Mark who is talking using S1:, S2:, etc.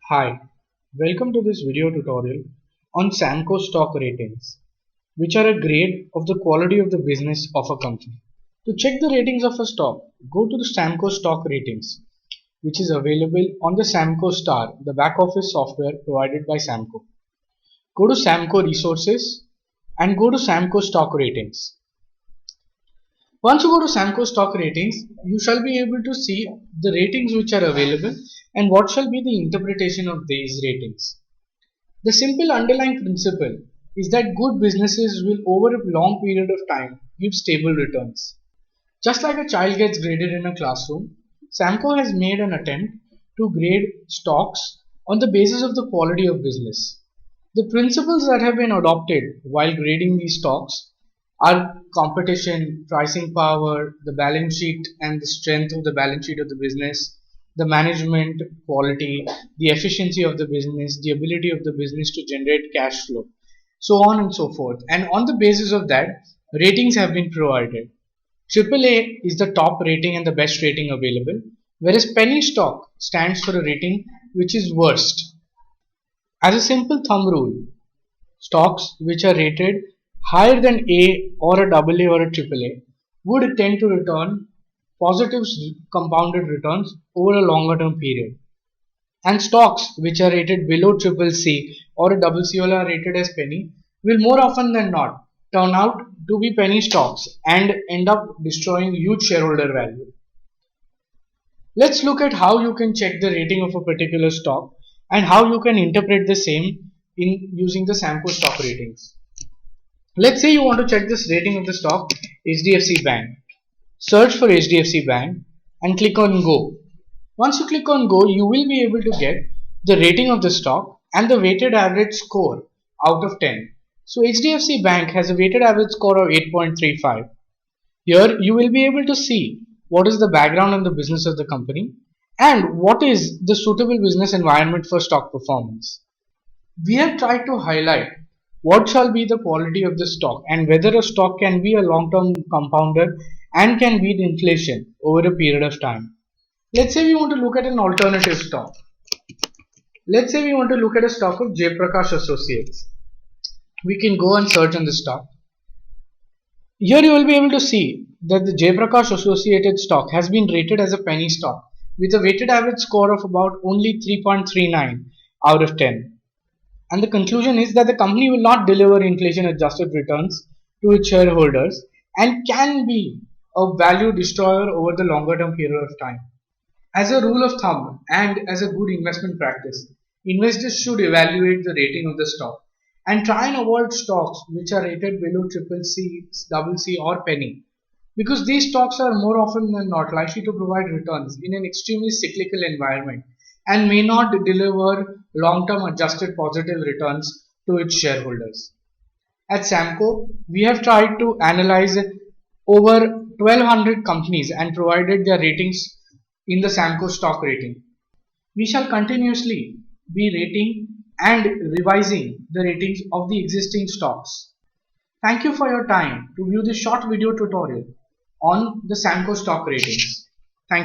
S1: Hi, welcome to this video tutorial on Samco stock ratings, which are a grade of the quality of the business of a company. To check the ratings of a stock, go to the Samco stock ratings, which is available on the Samco Star, the back office software provided by Samco. Go to Samco resources and go to Samco stock ratings. Once you go to Samco stock ratings, you shall be able to see the ratings which are available and what shall be the interpretation of these ratings. The simple underlying principle is that good businesses will over a long period of time give stable returns. Just like a child gets graded in a classroom, Samco has made an attempt to grade stocks on the basis of the quality of business. The principles that have been adopted while grading these stocks are competition, pricing power, the balance sheet and the strength of the balance sheet of the business, the management quality, the efficiency of the business, the ability of the business to generate cash flow, so on and so forth. And on the basis of that, ratings have been provided. AAA is the top rating and the best rating available, whereas penny stock stands for a rating which is worst. As a simple thumb rule, stocks which are rated higher than A or a AA or a AAA would tend to return positive compounded returns over a longer term period. And stocks which are rated below CCC or a CC or are rated as penny will more often than not turn out to be penny stocks and end up destroying huge shareholder value. Let's look at how you can check the rating of a particular stock and how you can interpret the same in using the Samco stock ratings. Let's say you want to check this rating of the stock HDFC Bank. Search for HDFC Bank and click on Go. Once you click on Go, you will be able to get the rating of the stock and the weighted average score out of 10. So HDFC Bank has a weighted average score of 8.35. Here you will be able to see what is the background and the business of the company and what is the suitable business environment for stock performance. We have tried to highlight what shall be the quality of the stock and whether a stock can be a long-term compounder and can beat inflation over a period of time. Let's say we want to look at an alternative stock. Let's say we want to look at a stock of Jaiprakash Associates. We can go and search on the stock. Here you will be able to see that the Jaiprakash Associated stock has been rated as a penny stock with a weighted average score of about only 3.39 out of 10. And the conclusion is that the company will not deliver inflation adjusted returns to its shareholders and can be a value destroyer over the longer term period of time. As a rule of thumb and as a good investment practice, investors should evaluate the rating of the stock and try and avoid stocks which are rated below CCC, CC or penny, because these stocks are more often than not likely to provide returns in an extremely cyclical environment and may not deliver long-term adjusted positive returns to its shareholders. At Samco, we have tried to analyze over 1200 companies and provided their ratings in the Samco stock rating. We shall continuously be rating and revising the ratings of the existing stocks. Thank you for your time to view this short video tutorial on the Samco stock ratings. Thank you.